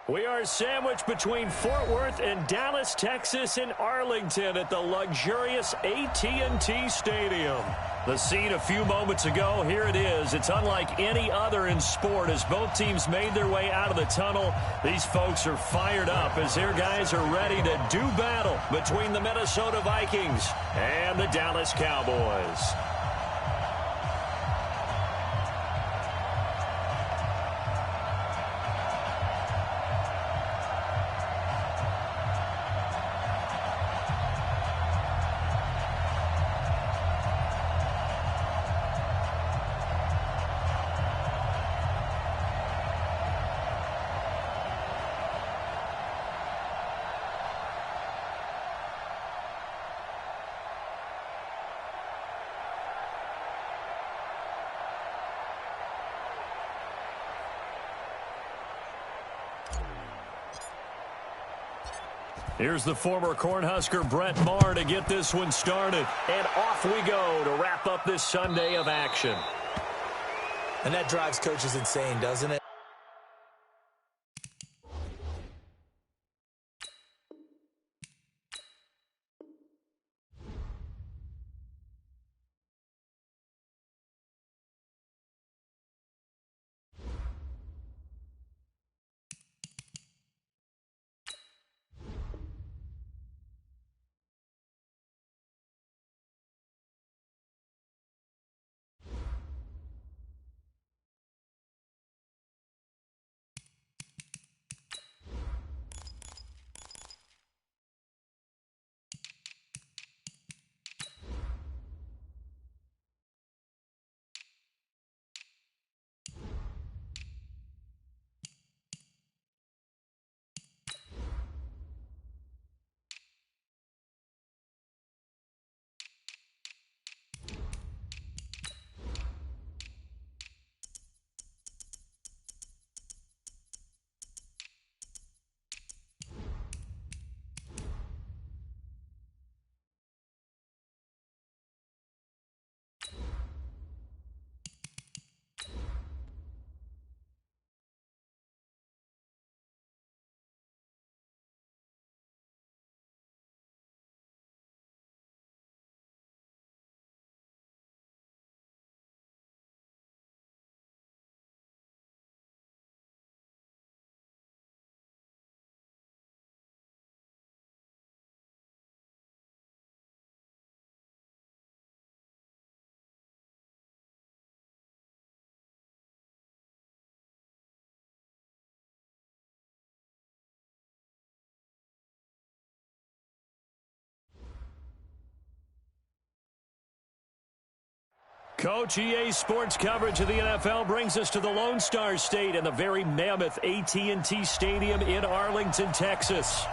We are sandwiched between Fort Worth and Dallas, Texas, and Arlington at the luxurious AT&T Stadium. The scene a few moments ago, here it is. It's unlike any other in sport as both teams made their way out of the tunnel. These folks are fired up as their guys are ready to do battle between the Minnesota Vikings and the Dallas Cowboys. Here's the former Cornhusker Brett Maher to get this one started. And off we go to wrap up this Sunday of action. And that drives coaches insane, doesn't it? Coach, EA Sports coverage of the NFL brings us to the Lone Star State and the very mammoth AT&T Stadium in Arlington, Texas.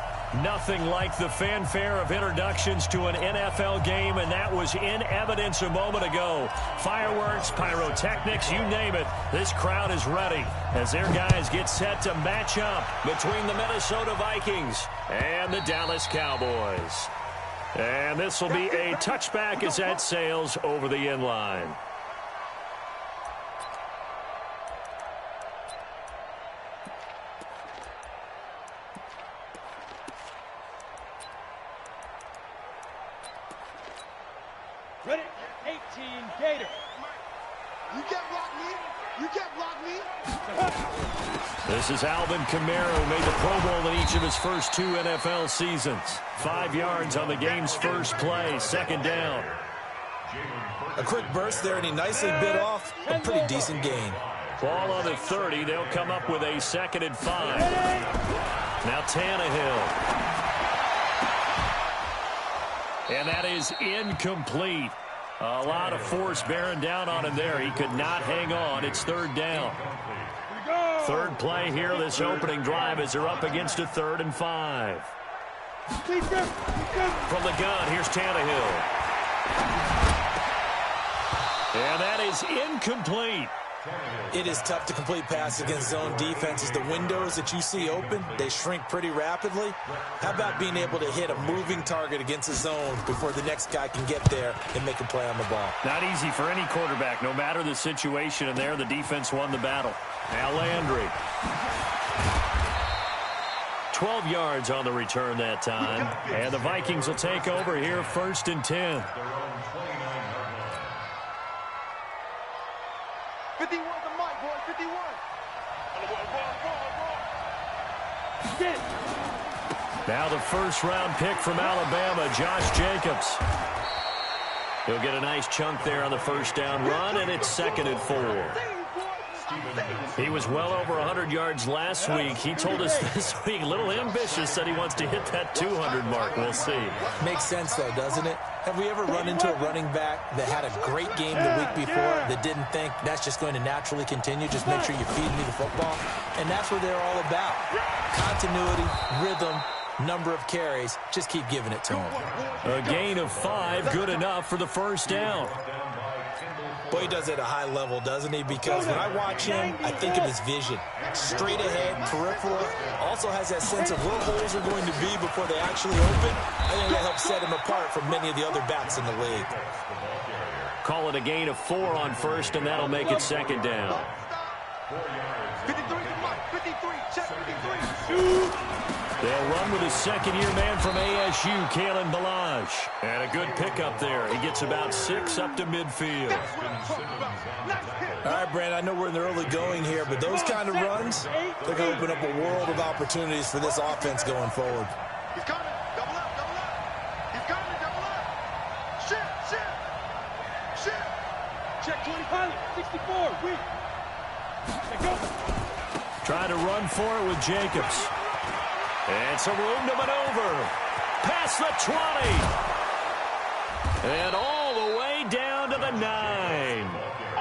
Nothing like the fanfare of introductions to an NFL game, and that was in evidence a moment ago. Fireworks, pyrotechnics, you name it. This crowd is ready as their guys get set to match up between the Minnesota Vikings and the Dallas Cowboys. And this will be a touchback as that sails over the end line. Ready? 18, Gator. You can't block me. You can't block me. This is Alvin Kamara, who made the Pro Bowl in each of his first 2 NFL seasons. 5 yards on the game's first play, second down. A quick burst there, and he nicely bit off a pretty decent gain. Ball on the 30. They'll come up with a 2nd and 5. Now Tannehill. And that is incomplete. A lot of force bearing down on him there. He could not hang on. It's 3rd down. Third play here, this opening drive, as they're up against a 3rd and 5. From the gun, here's Tannehill. And that is incomplete. It is tough to complete passes against zone defenses. The windows that you see open, they shrink pretty rapidly. How about being able to hit a moving target against a zone before the next guy can get there and make a play on the ball? Not easy for any quarterback, no matter the situation, and there the defense won the battle. Now Landry. 12 yards on the return that time. And the Vikings will take over here, 1st and 10. 51 the mic, boy, 51. Now the first-round pick from Alabama, Josh Jacobs. He'll get a nice chunk there on the first down run, and it's 2nd and 4. He was well over 100 yards last week. He told us this week, a little ambitious, said he wants to hit that 200 mark. We'll see. Makes sense, though, doesn't it? Have we ever run into a running back that had a great game the week before that didn't think that's just going to naturally continue? Just make sure you feed me the football. And that's what they're all about. Continuity, rhythm, number of carries. Just keep giving it to him. A gain of 5, good enough for the first down. Boy, he does it at a high level, doesn't he? Because when I watch him, I think of his vision. Straight ahead, peripheral. Also has that sense of where holes are going to be before they actually open. I think that helps set him apart from many of the other backs in the league. Call it a gain of 4 on first, and that'll make it 2nd down. 53, check 53. They'll run with his second-year man from ASU, Kalen Ballage. And a good pickup there. He gets about 6 up to midfield. All right, Brandon, I know we're in the early going here, but those kind of runs, they're going to open up a world of opportunities for this offense going forward. He's coming. Double up. He's coming. Double up. Shift. Check 20 pilot, 64, weak. Go. Trying to run for it with Jacobs. And some room to maneuver. Past the 20. And all the way down to the 9.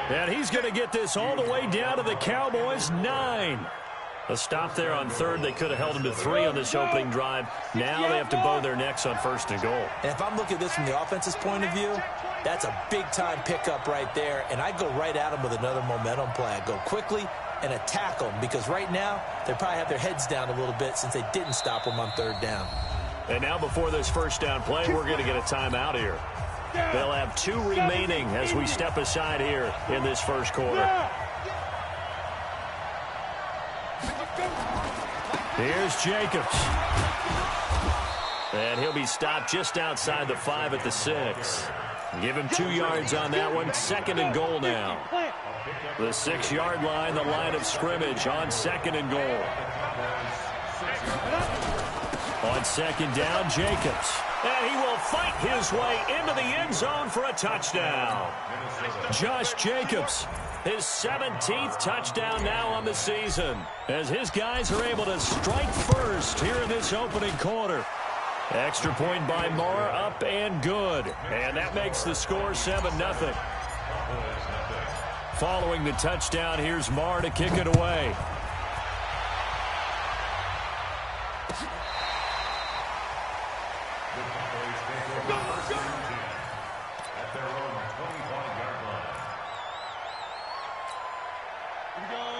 And he's going to get this all the way down to the Cowboys' 9. A stop there on 3rd. They could have held him to 3 on this opening drive. Now they have to bow their necks on 1st and goal. And if I'm looking at this from the offense's point of view, that's a big-time pickup right there. And I go right at him with another momentum play. I go quickly and attack them, because right now they probably have their heads down a little bit since they didn't stop them on 3rd down. And now before this first down play, we're going to get a timeout here. They'll have 2 remaining as we step aside here in this first quarter. Here's Jacobs. And he'll be stopped just outside the 5 at the 6. Give him 2 yards on that one. 2nd and goal now. The 6-yard line, the line of scrimmage on 2nd and goal. On 2nd down, Jacobs. And he will fight his way into the end zone for a touchdown. Josh Jacobs, his 17th touchdown now on the season, as his guys are able to strike first here in this opening quarter. Extra point by Marr, up and good. And that makes the score 7-0. Following the touchdown, here's Marr to kick it away.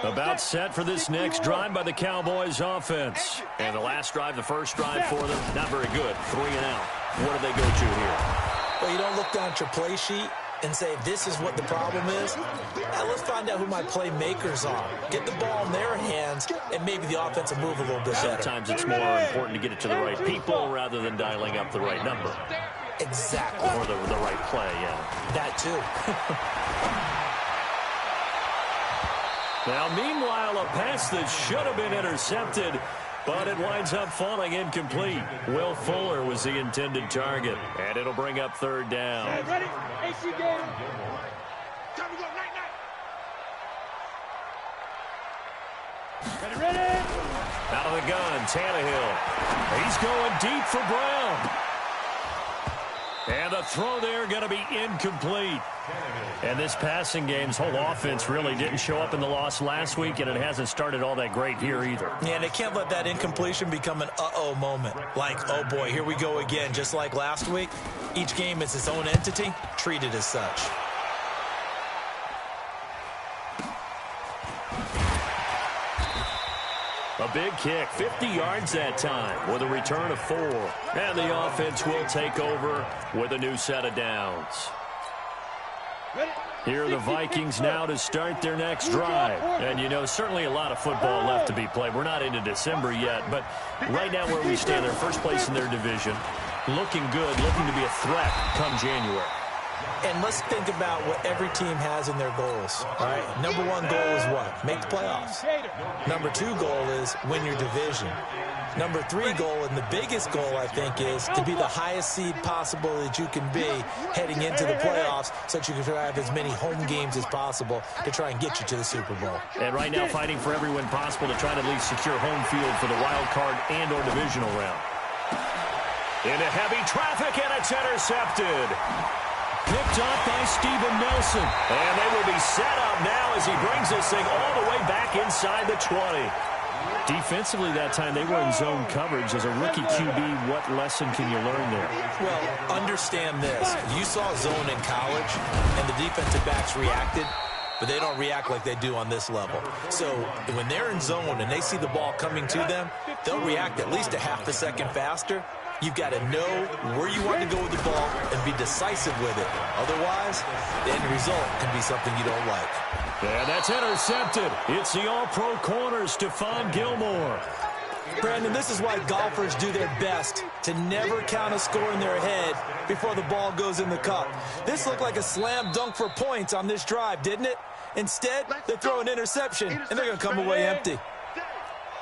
About set for this next drive by the Cowboys offense. And the last drive, the first drive for them, not very good. 3 and out. What do they go to here? Well, you don't look down at your play sheet and say, this is what the problem is. Now, let's find out who my playmakers are. Get the ball in their hands, and maybe the offense will move a little bit better. Sometimes it's more important to get it to the right people rather than dialing up the right number. Exactly. Or the right play, yeah. That, too. Now, meanwhile, a pass that should have been intercepted, but it winds up falling incomplete. Will Fuller was the intended target, and it'll bring up 3rd down. Ready? AC game. Time to go, night. Ready. Out of the gun, Tannehill. He's going deep for Brown. And the throw there going to be incomplete. And this passing game's whole offense really didn't show up in the loss last week, and it hasn't started all that great here either. Yeah, and they can't let that incompletion become an uh-oh moment. Like, oh boy, here we go again, just like last week. Each game is its own entity, treated as such. A big kick, 50 yards that time with a return of 4. And the offense will take over with a new set of downs. Ready? Here are the Vikings now to start their next drive. And, you know, certainly a lot of football left to be played. We're not into December yet, but right now where we stand, they're first place in their division, looking good, looking to be a threat come January. And let's think about what every team has in their goals, all right? Number one goal is what? Make the playoffs. Number two goal is win your division. Number three goal, and the biggest goal, I think, is to be the highest seed possible that you can be heading into the playoffs so that you can have as many home games as possible to try and get you to the Super Bowl. And right now fighting for every win possible to try to at least secure home field for the wild card and or divisional round. Into heavy traffic, and it's intercepted. Picked up by Steven Nelson. And they will be set up now as he brings this thing all the way back inside the 20. Defensively that time, they were in zone coverage. As a rookie QB, what lesson can you learn there? Well, understand this. You saw zone in college, and the defensive backs reacted, but they don't react like they do on this level. So when they're in zone and they see the ball coming to them, they'll react at least a half a second faster. You've got to know where you want to go with the ball and be decisive with it. Otherwise, the end result can be something you don't like. And that's intercepted. It's the all-pro corner, Stephon Gilmore. Brandon, this is why golfers do their best to never count a score in their head before the ball goes in the cup. This looked like a slam dunk for points on this drive, didn't it? Instead, they throw an interception, and they're going to come away empty.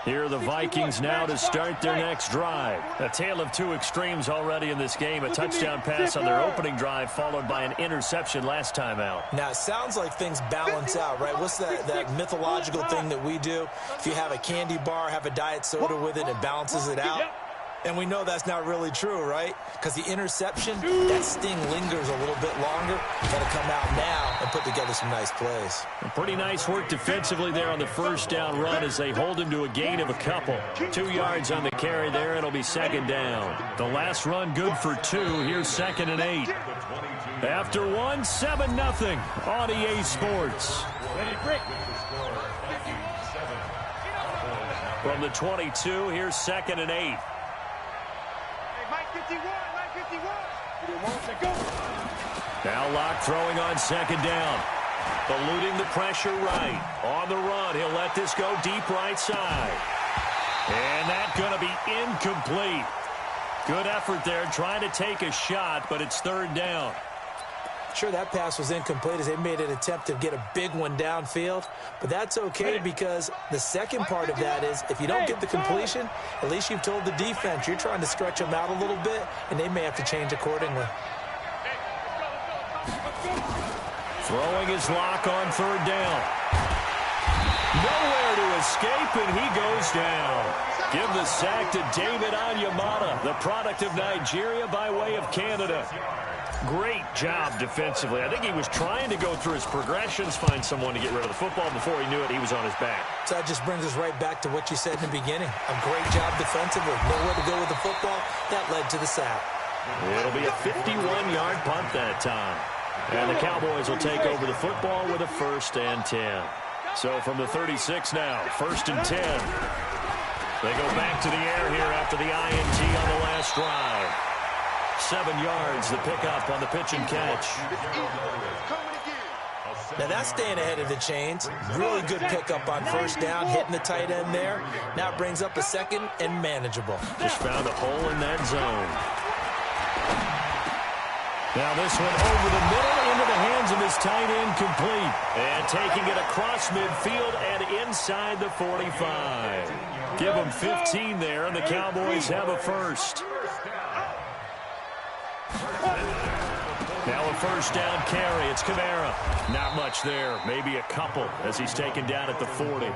Here are the Vikings now to start their next drive. A tale of two extremes already in this game. A touchdown pass on their opening drive followed by an interception last time out. Now, it sounds like things balance out, right? What's that mythological thing that we do? If you have a candy bar, have a diet soda with it, it balances it out. And we know that's not really true, right? Because the interception, that sting lingers a little bit longer. Got to come out now and put together some nice plays. Pretty nice work defensively there on the first down run as they hold him to a gain of a couple. 2 yards on the carry there. It'll be second down. The last run good for 2. Here's 2nd and 8. After 1, 7-0 on EA Sports. From the 22, here's 2nd and 8. Now Locke throwing on second down. Eluding the pressure right. On the run, he'll let this go deep right side. And that's going to be incomplete. Good effort there trying to take a shot, but it's third down. Sure, that pass was incomplete as they made an attempt to get a big one downfield. But that's okay because the second part of that is if you don't get the completion, at least you've told the defense you're trying to stretch them out a little bit, and they may have to change accordingly. Throwing his lock on third down. Nowhere to escape, and he goes down. Give the sack to David Onyemata, the product of Nigeria by way of Canada. Great job defensively. I think he was trying to go through his progressions, find someone to get rid of the football. Before he knew it, he was on his back. So that just brings us right back to what you said in the beginning. A great job defensively. Nowhere to go with the football. That led to the sack. It'll be a 51-yard punt that time. And the Cowboys will take over the football with a 1st and 10. So from the 36 now, 1st and 10. They go back to the air here after the INT on the last drive. 7 yards, the pickup on the pitch and catch. Now that's staying ahead of the chains. Really good pickup on first down, hitting the tight end there. Now it brings up a 2nd and manageable. Just found a hole in that zone. Now this one over the middle into the hands of his tight end, complete. And taking it across midfield and inside the 45. Give them 15 there, and the Cowboys have a 1st. Now a 1st down carry. It's Kamara. Not much there. Maybe a couple as he's taken down at the 40.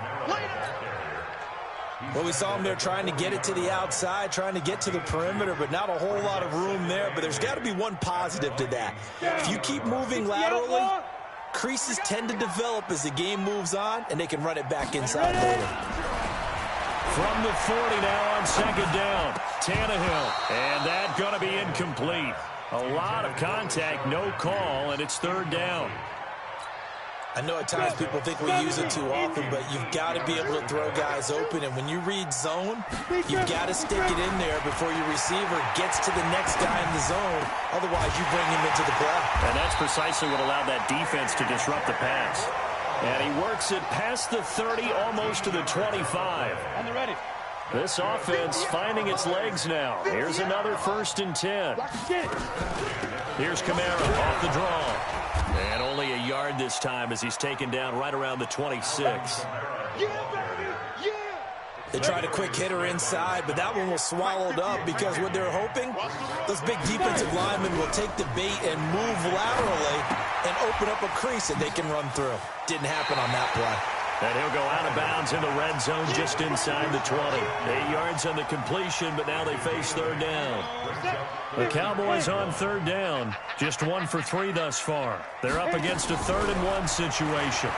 Well, we saw him there trying to get it to the outside, trying to get to the perimeter, but not a whole lot of room there. But there's got to be one positive to that. If you keep moving laterally, creases tend to develop as the game moves on, and they can run it back inside later. From the 40 now on 2nd down. Tannehill. And that's going to be incomplete. A lot of contact, no call, and it's 3rd down. I know at times people think we use it too often, but you've got to be able to throw guys open. And when you read zone, you've got to stick it in there before your receiver gets to the next guy in the zone. Otherwise, you bring him into the play. And that's precisely what allowed that defense to disrupt the pass. And he works it past the 30, almost to the 25. On the ready. This offense finding its legs now. Here's another 1st and 10. Here's Kamara off the draw. And only a yard this time as he's taken down right around the 26. They tried a quick hitter inside, but that one was swallowed up because what they're hoping, those big defensive linemen will take the bait and move laterally and open up a crease that they can run through. Didn't happen on that play. And he'll go out of bounds in the red zone just inside the 20. 8 yards on the completion, but now they face 3rd down. The Cowboys on 3rd down. Just 1 for 3 thus far. They're up against a 3rd and 1 situation.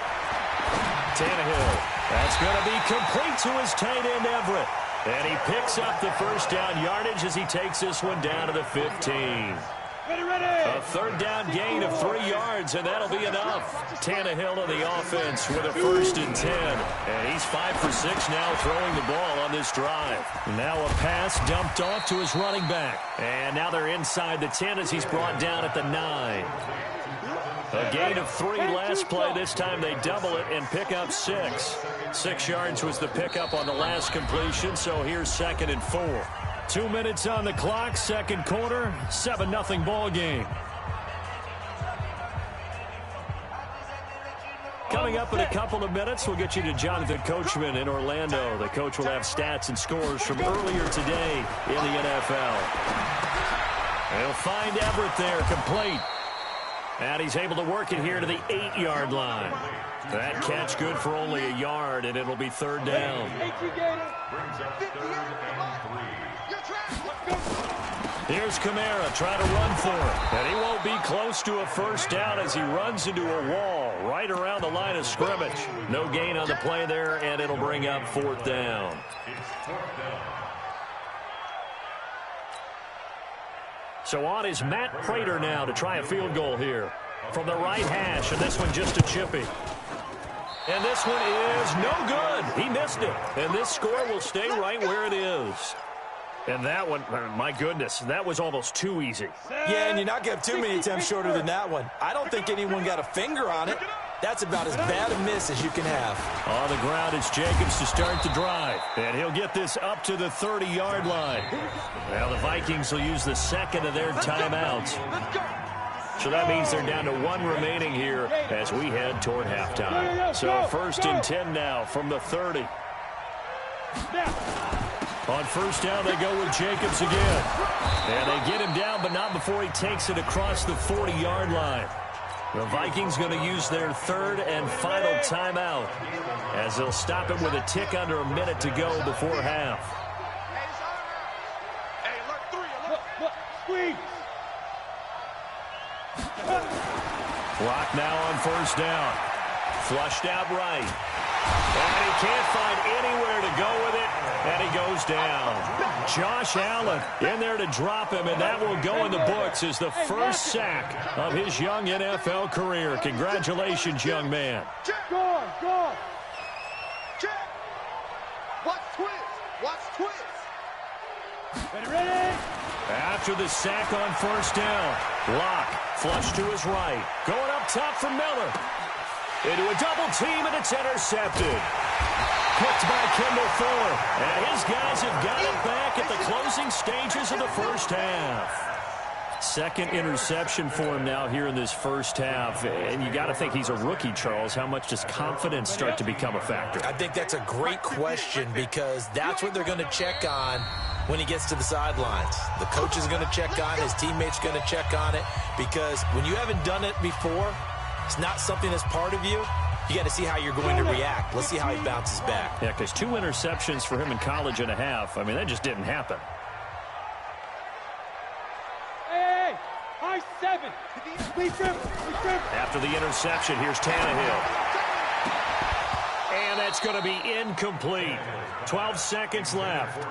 Tannehill. That's going to be complete to his tight end, Everett. And he picks up the 1st down yardage as he takes this one down to the 15. A 3rd down gain of 3 yards, and that'll be enough. Tannehill on the offense with a 1st and 10. And he's 5 for 6 now throwing the ball on this drive. Now a pass dumped off to his running back. And now they're inside the 10 as he's brought down at the 9. A gain of 3 last play. This time they double it and pick up 6. 6 yards was the pickup on the last completion, so here's 2nd and 4. 2 minutes on the clock, 2nd quarter, 7-0 ball game. Coming up in a couple of minutes, we'll get you to Jonathan Coachman in Orlando. The coach will have stats and scores from earlier today in the NFL. He'll find Everett there, complete. And he's able to work it here to the 8-yard line. That catch good for only a yard, and it'll be 3rd down. Here's Kamara trying to run for it. And he won't be close to a 1st down as he runs into a wall right around the line of scrimmage. No gain on the play there, and it'll bring up 4th down. So on is Matt Prater now to try a field goal here from the right hash, and this one just a chippy. And this one is no good. He missed it. And this score will stay right where it is. And that one, my goodness, that was almost too easy. Yeah, and you're not going to have too many attempts shorter than that one. I don't think anyone got a finger on it. That's about as bad a miss as you can have. On the ground, it's Jacobs to start the drive. And he'll get this up to the 30-yard line. Now the Vikings will use the 2nd of their timeouts. So that means they're down to 1 remaining here as we head toward halftime. So 1st and 10 now from the 30. On 1st down, they go with Jacobs again. And they get him down, but not before he takes it across the 40-yard line. The Vikings going to use their 3rd and final timeout as they'll stop it with a tick under a minute to go before half. Clock now on 1st down. Flushed out right. And he can't find anywhere to go with it, and he goes down. Josh Allen in there to drop him, and that will go in the books as the 1st sack of his young NFL career. Congratulations, young man. Go. Check. Watch twist. Ready? After the sack on 1st down, Locke flush to his right. Going up top for Miller. Into a double team, and it's intercepted. Picked by Kendall Fuller. And his guys have got it back at the closing stages of the 1st half. 2nd interception for him now here in this 1st half. And you got to think he's a rookie, Charles. How much does confidence start to become a factor? I think that's a great question because that's what they're going to check on when he gets to the sidelines. The coach is going to check on it. His teammates going to check on it because when you haven't done it before, it's not something that's part of you. You got to see how you're going to react. Let's see how he bounces back. Yeah, because 2 interceptions for him in college and a half. I mean, that just didn't happen. Hey, high 7. After the interception, here's Tannehill. And that's going to be incomplete. 12 seconds left.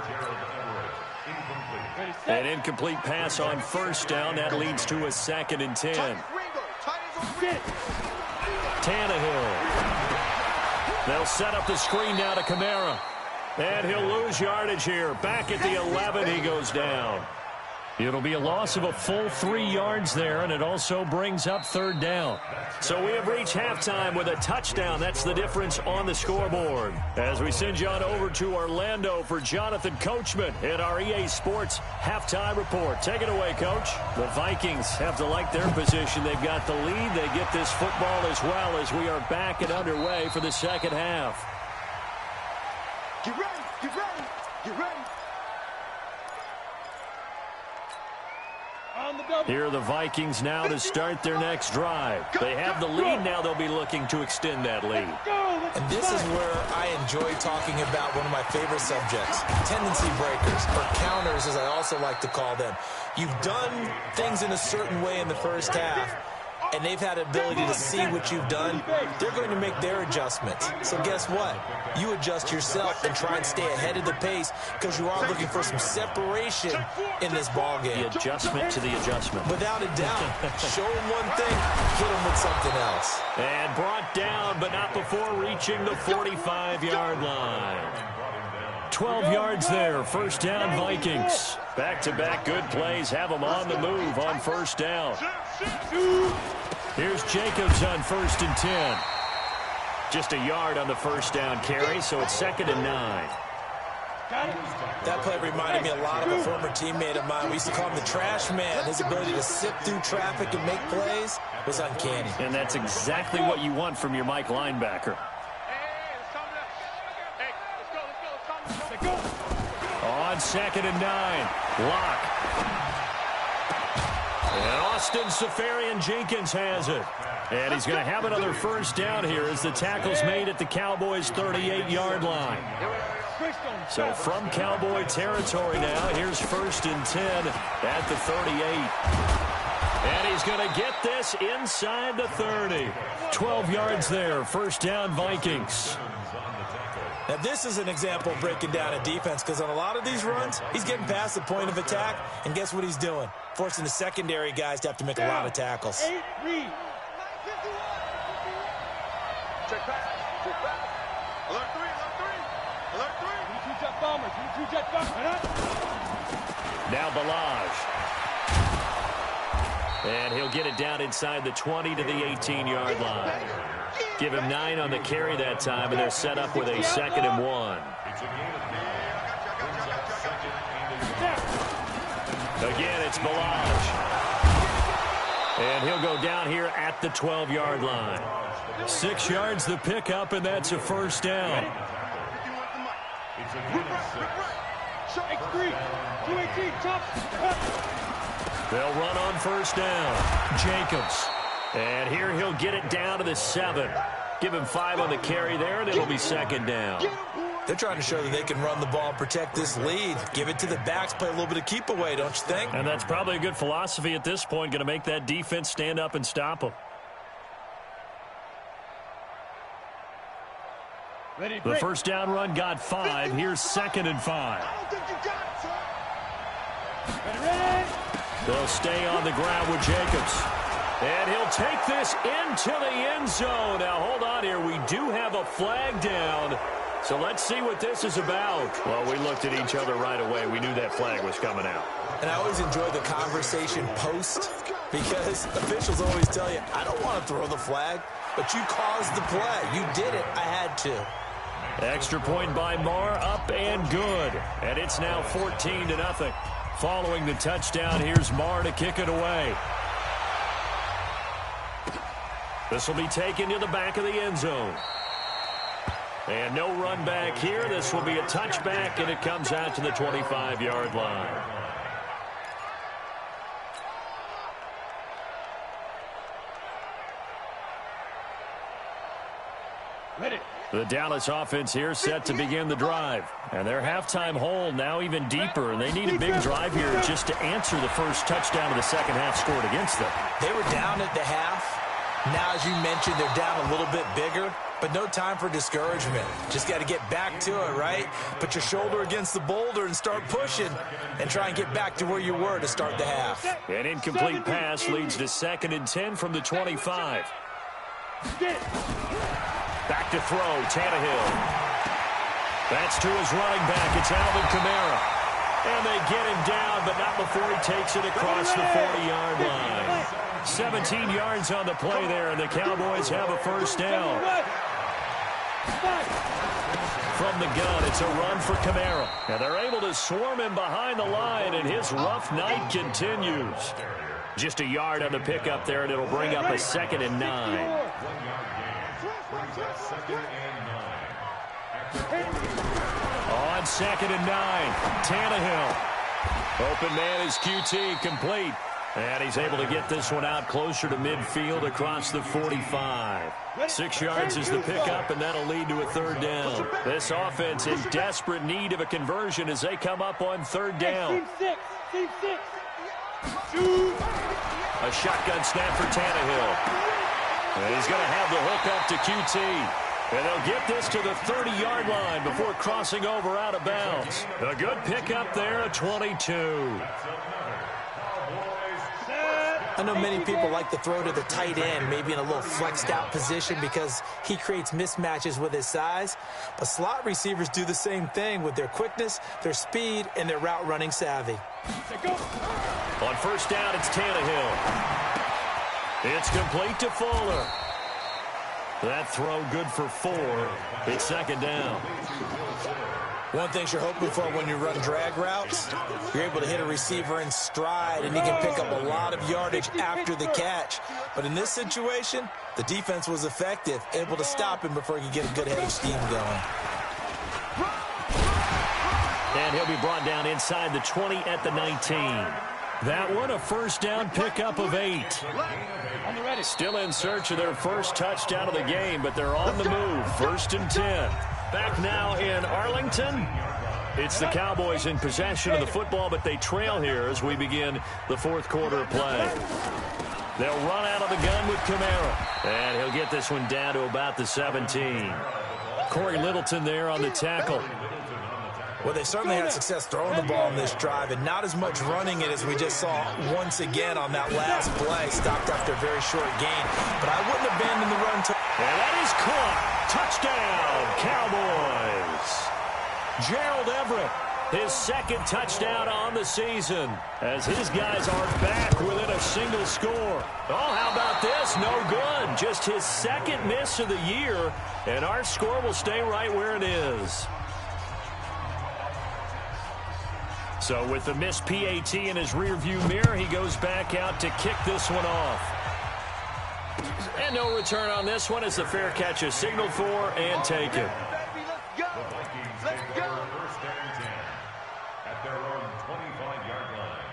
An incomplete pass on 1st down. That leads to a 2nd and 10. Tannehill. They'll set up the screen now to Kamara. And he'll lose yardage here. Back at the 11, he goes down. It'll be a loss of a full 3 yards there, and it also brings up third down. So we have reached halftime with a touchdown. That's the difference on the scoreboard. As we send you on over to Orlando for Jonathan Coachman in our EA Sports halftime report. Take it away, Coach. The Vikings have to like their position. They've got the lead. They get this football as well as we are back and underway for the second half. Get ready, get ready, get ready. Here are the Vikings now to start their next drive. They have the lead. Now they'll be looking to extend that lead. And this is where I enjoy talking about one of my favorite subjects, tendency breakers, or counters as I also like to call them. You've done things in a certain way in the first half, and they've had the ability to see what you've done. They're going to make their adjustments. So guess what? You adjust yourself and try and stay ahead of the pace because you are looking for some separation in this ball game. The adjustment to the adjustment. Without a doubt. Show them one thing, hit them with something else. And brought down, but not before reaching the 45-yard line. 12 yards there. First down, Vikings. Back-to-back good plays have them on the move on first down. Here's Jacobs on 1st and 10. Just a yard on the first down carry, so it's 2nd and 9. That play reminded me a lot of a former teammate of mine. We used to call him the trash man. His ability to sift through traffic and make plays was uncanny. And that's exactly what you want from your Mike linebacker. On 2nd and 9, Lock. And Austin Seferian-Jenkins has it. And he's going to have another first down here as the tackle's made at the Cowboys' 38-yard line. So from Cowboy territory now, here's 1st and 10 at the 38. And he's going to get this inside the 30. 12 yards there, first down Vikings. Now, this is an example of breaking down a defense because on a lot of these runs, he's getting past the point of attack, and guess what he's doing? Forcing the secondary guys to have to make a lot of tackles. Check pass, check pass. Alert 3, alert 3, alert 3. Two jet bombers, two jet bombers. Now Balaj. And he'll get it down inside the 20 to the 18-yard line. Give him 9 on the carry that time, and they're set up with a 2nd and 1. Again, it's Balaj. And he'll go down here at the 12-yard line. 6 yards the pickup, and that's a first down. X3, 218, top. They'll run on first down. Jacobs. And here he'll get it down to the 7. Give him 5 on the carry there, and it'll be 2nd down. They're trying to show that they can run the ball and protect this lead. Give it to the backs, play a little bit of keep away, don't you think? And that's probably a good philosophy at this point, going to make that defense stand up and stop them. The first down run got 5. Here's 2nd and 5. I don't think you got it, son. Ready? They'll stay on the ground with Jacobs. And he'll take this into the end zone. Now, hold on here. We do have a flag down. So let's see what this is about. Well, we looked at each other right away. We knew that flag was coming out. And I always enjoy the conversation post because officials always tell you, I don't want to throw the flag, but you caused the play. You did it. I had to. Extra point by Marr, up and good. And it's now 14-0. Following the touchdown, here's Marr to kick it away. This will be taken to the back of the end zone. And no run back here. This will be a touchback, and it comes out to the 25-yard line. Ready. The Dallas offense here set to begin the drive. And their halftime hole now even deeper, and they need a big drive here just to answer the first touchdown of the second half scored against them. They were down at the half. Now, as you mentioned, they're down a little bit bigger, but no time for discouragement. Just got to get back to it, right? Put your shoulder against the boulder and start pushing and try and get back to where you were to start the half. An incomplete pass leads to 2nd and 10 from the 25. Back to throw, Tannehill. That's to his running back. It's Alvin Kamara. And they get him down, but not before he takes it across the 40-yard line. 17 yards on the play there, and the Cowboys have a first down. From the gun, it's a run for Kamara. And they're able to swarm him behind the line, and his rough night continues. Just a yard on the pickup there, and it'll bring up a 2nd and 9. On 2nd and 9, Tannehill. Open man is QT, complete. And he's able to get this one out closer to midfield across the 45. 6 yards is the pickup, and that'll lead to a 3rd down. This offense in desperate need of a conversion as they come up on 3rd down. A shotgun snap for Tannehill. And he's going to have the hook up to QT. And they'll get this to the 30-yard line before crossing over out of bounds. A good pickup there at 22. I know many people like to throw to the tight end, maybe in a little flexed out position because he creates mismatches with his size. But slot receivers do the same thing with their quickness, their speed, and their route running savvy. On 1st down, it's Tannehill. It's complete to Fuller. That throw good for 4. It's 2nd down. One thing you're hoping for when you run drag routes, you're able to hit a receiver in stride, and he can pick up a lot of yardage after the catch. But in this situation, the defense was effective, able to stop him before he could get a good head of steam going. And he'll be brought down inside the 20 at the 19. That one, a 1st down pickup of 8. Still in search of their first touchdown of the game, but they're on the move. 1st and 10. Back now in Arlington. It's the Cowboys in possession of the football, but they trail here as we begin the 4th quarter of play. They'll run out of the gun with Kamara. And he'll get this one down to about the 17. Corey Littleton there on the tackle. Well, they certainly had success throwing the ball in this drive, and not as much running it as we just saw once again on that last play. Stopped after a very short gain, but I wouldn't abandon the run. And that is caught. Touchdown, Cowboys. Gerald Everett, his 2nd touchdown on the season, as his guys are back within a single score. Oh, how about this? No good. Just his 2nd miss of the year, and our score will stay right where it is. So with the missed PAT in his rearview mirror, he goes back out to kick this one off. And no return on this one as the fair catch is signaled for and taken. Let's go. First and 10 at their own 25-yard line.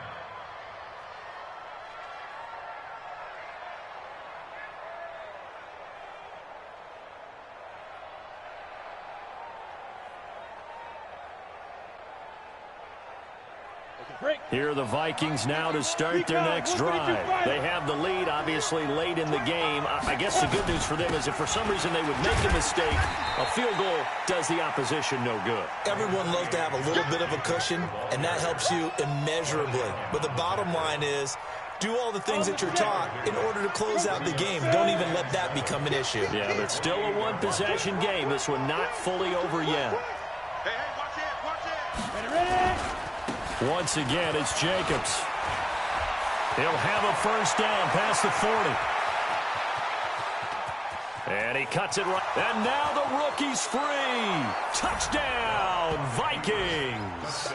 Here are the Vikings now to start their next drive. They have the lead, obviously, late in the game. I guess the good news for them is if for some reason they would make a mistake, a field goal does the opposition no good. Everyone loves to have a little bit of a cushion, and that helps you immeasurably. But the bottom line is, do all the things that you're taught in order to close out the game. Don't even let that become an issue. Yeah, but still a one-possession game. This one not fully over yet. Hey, watch it, watch it. Ready? Once again, it's Jacobs. He'll have a first down past the 40. And he cuts it right. And now the rookie's free. Touchdown, Vikings.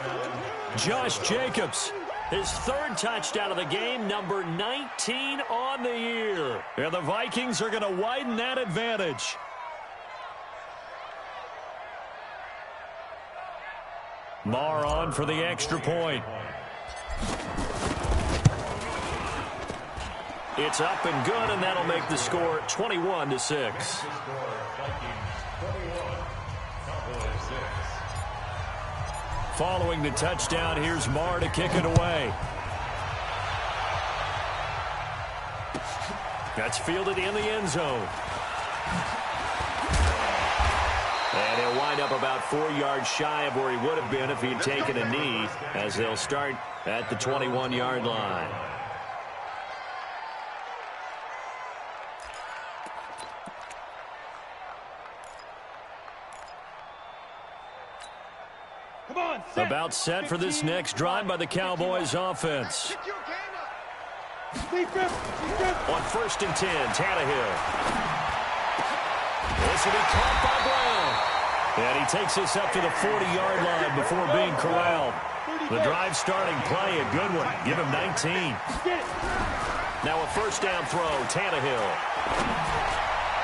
Josh Jacobs, his 3rd touchdown of the game, number 19 on the year. And the Vikings are going to widen that advantage. Marr on for the extra point. It's up and good, and that'll make the score 21-6. Following the touchdown, here's Marr to kick it away. That's fielded in the end zone. And he'll wind up about 4 yards shy of where he would have been if he'd taken a knee, as they'll start at the 21-yard line. About set for this next drive by the Cowboys offense. On 1st and 10, Tannehill. This will be caught by Brown. And he takes us up to the 40-yard line before being corralled. The drive starting play, a good one. Give him 19. Now a 1st down throw, Tannehill.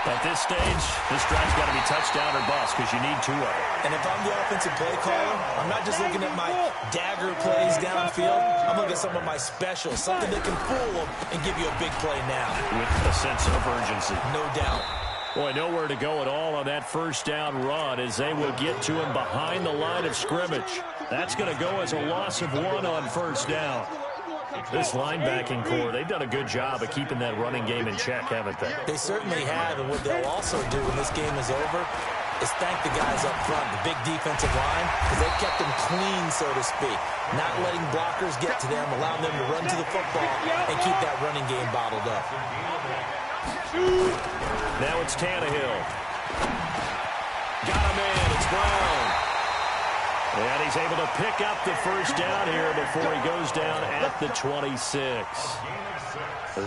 At this stage, this drive's got to be touchdown or bust because you need 2 of them. And if I'm the offensive play caller, I'm not just looking at my dagger plays downfield. I'm looking at some of my specials, something that can fool them and give you a big play now. With a sense of urgency. No doubt. Boy, nowhere to go at all on that 1st down run as they will get to him behind the line of scrimmage. That's going to go as a loss of 1 on 1st down. This linebacking core, they've done a good job of keeping that running game in check, haven't they? They certainly have, and what they'll also do when this game is over is thank the guys up front, the big defensive line, because they've kept them clean, so to speak. Not letting blockers get to them, allowing them to run to the football and keep that running game bottled up. Now it's Tannehill. Got him in. It's Brown. And he's able to pick up the 1st down here before he goes down at the 26.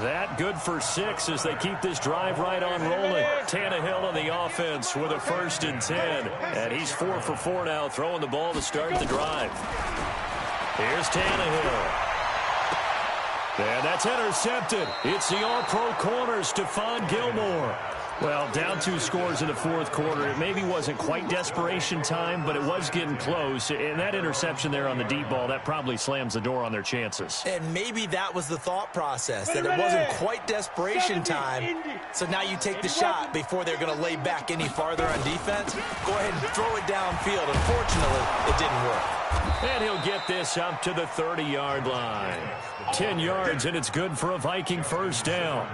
That good for 6 as they keep this drive right on rolling. Tannehill on the offense with a 1st and 10. And he's 4 for 4 now, throwing the ball to start the drive. Here's Tannehill. And that's intercepted. It's the all-pro corner, Stephon Gilmore. Well, down 2 scores in the 4th quarter. It maybe wasn't quite desperation time, but it was getting close. And that interception there on the deep ball, that probably slams the door on their chances. And maybe that was the thought process, that it wasn't quite desperation time. So now you take the shot before they're going to lay back any farther on defense. Go ahead and throw it downfield. Unfortunately, it didn't work. And he'll get this up to the 30-yard line. 10 yards, and it's good for a Viking 1st down.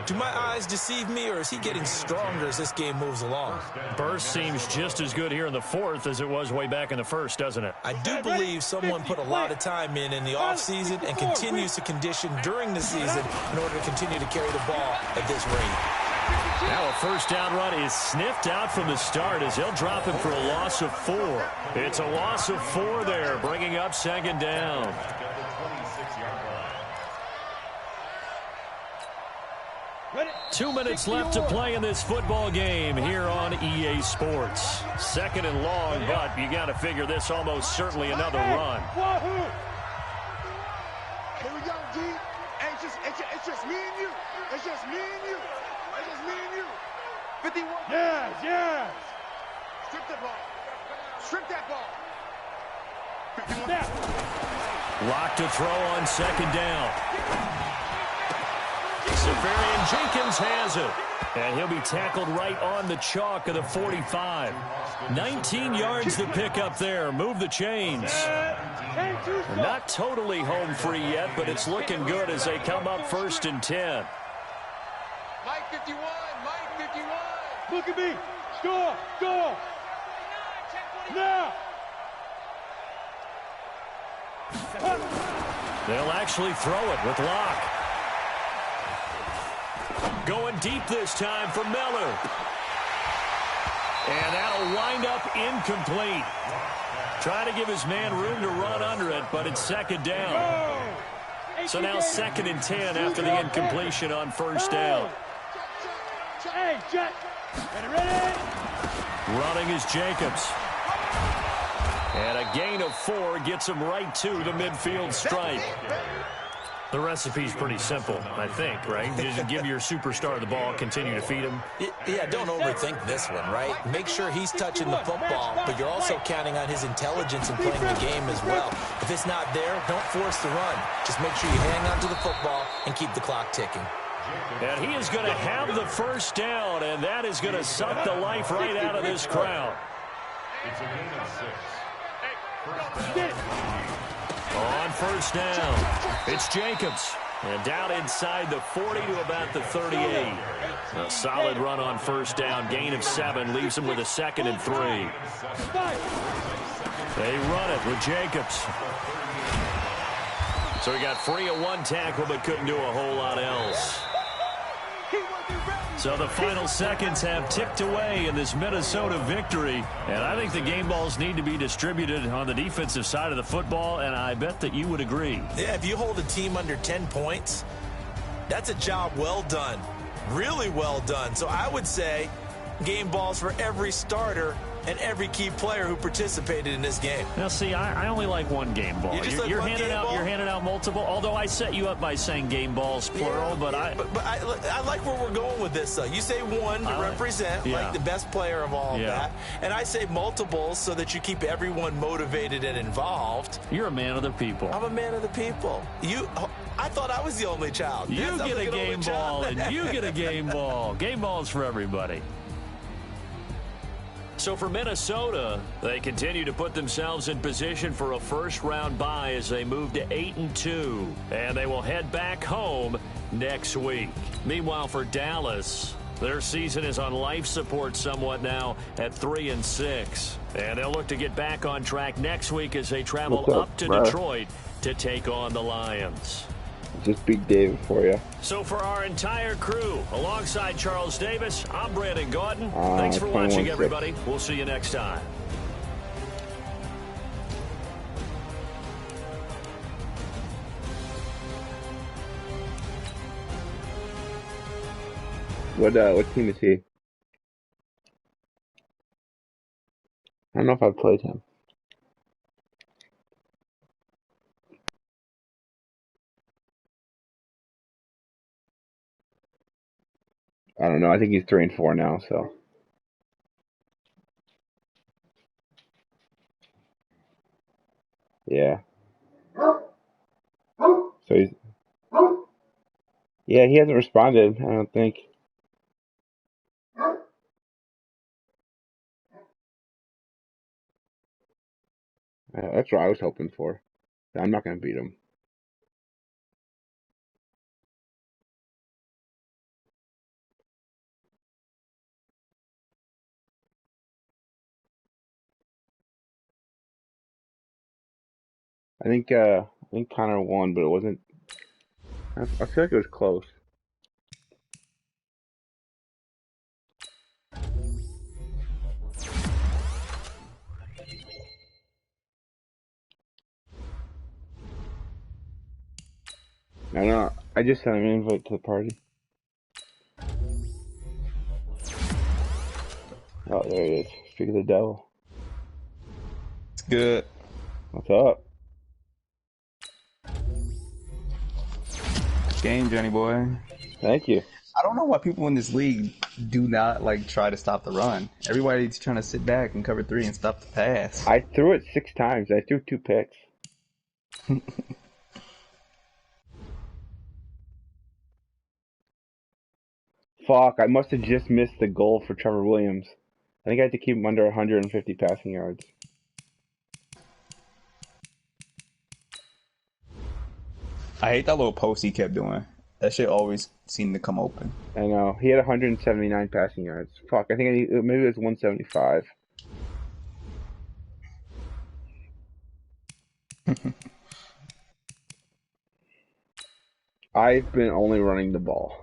Do my eyes deceive me, or is he getting stronger as this game moves along? Burst seems just as good here in the 4th as it was way back in the 1st, doesn't it? I do believe someone put a lot of time in the offseason and continues to condition during the season in order to continue to carry the ball at this rate. Now a 1st down run is sniffed out from the start as they'll drop him for a loss of 4. It's a loss of 4 there, bringing up 2nd down. 2 minutes left to play in this football game here on EA Sports. 2nd and long, but you got to figure this almost certainly another run. Here we go, G. It's just me and you. It's just me and you. It's just me and you. 51. Yes. Strip that ball. Strip that ball. 51. Lock to throw on 2nd down. Severian Jenkins has it. And he'll be tackled right on the chalk of the 45. 19 yards to pick up there. Move the chains. Not totally home free yet, but it's looking good as they come up 1st and 10. Mike 51. Mike 51. Look at me. Score. Score. Now. They'll actually throw it with Locke. Going deep this time for Miller. And that'll wind up incomplete. Trying to give his man room to run under it, but it's 2nd down. So now 2nd and 10 after the incompletion on 1st down. Running is Jacobs. And a gain of 4 gets him right to the midfield stripe. The recipe's pretty simple, I think, right? Just give your superstar the ball, continue to feed him. Yeah, don't overthink this one, right? Make sure he's touching the football, but you're also counting on his intelligence in playing the game as well. If it's not there, don't force the run. Just make sure you hang on to the football and keep the clock ticking. And he is going to have the 1st down, and that is going to suck the life right out of this crowd. It's a gain of 6. On 1st down, it's Jacobs. And down inside the 40 to about the 38. A solid run on 1st down. Gain of 7 leaves him with a 2nd and 3. They run it with Jacobs. So he got free of 1 tackle but couldn't do a whole lot else. He wasn't ready. So the final seconds have ticked away in this Minnesota victory. And I think the game balls need to be distributed on the defensive side of the football, and I bet that you would agree. Yeah, if you hold a team under 10 points, that's a job well done. Really well done. So I would say game balls for every starter and every key player who participated in this game. Now, see, I only like one game ball. You're handing out multiple. Although I set you up by saying game balls plural, but I like where we're going with this. Though you say one to represent like the best player of all of that, and I say multiples so that you keep everyone motivated and involved. You're a man of the people. I'm a man of the people. I thought I was the only child. You get a game ball, and you get a game ball. Game balls for everybody. So for Minnesota, they continue to put themselves in position for a first-round bye as they move to 8-2, and they will head back home next week. Meanwhile, for Dallas, their season is on life support somewhat now at 3-6, and they'll look to get back on track next week as they travel up to Detroit to take on the Lions. Just Big David for you. So for our entire crew, alongside Charles Davis, I'm Brandon Gaudin. Thanks for watching, everybody. We'll see you next time. What team is he? I don't know if I've played him. I don't know. I think he's 3-4 now, so. Yeah. So he's. Yeah, he hasn't responded, I don't think. That's what I was hoping for. I'm not going to beat him. I think Connor won, but it wasn't. I feel like it was close. I don't know. I just sent him an invite to the party. Oh, there he is. Speak of the devil. It's good. What's up? Game, Johnny boy. Thank you. I don't know why people in this league do not try to stop the run. Everybody's trying to sit back and cover 3 and stop the pass. I threw it 6 times. I threw 2 picks. Fuck, I must have just missed the goal for Trevor Williams. I think I had to keep him under 150 passing yards. I hate that little post he kept doing. That shit always seemed to come open. I know. He had 179 passing yards. Fuck, I think maybe it was 175. I've been only running the ball.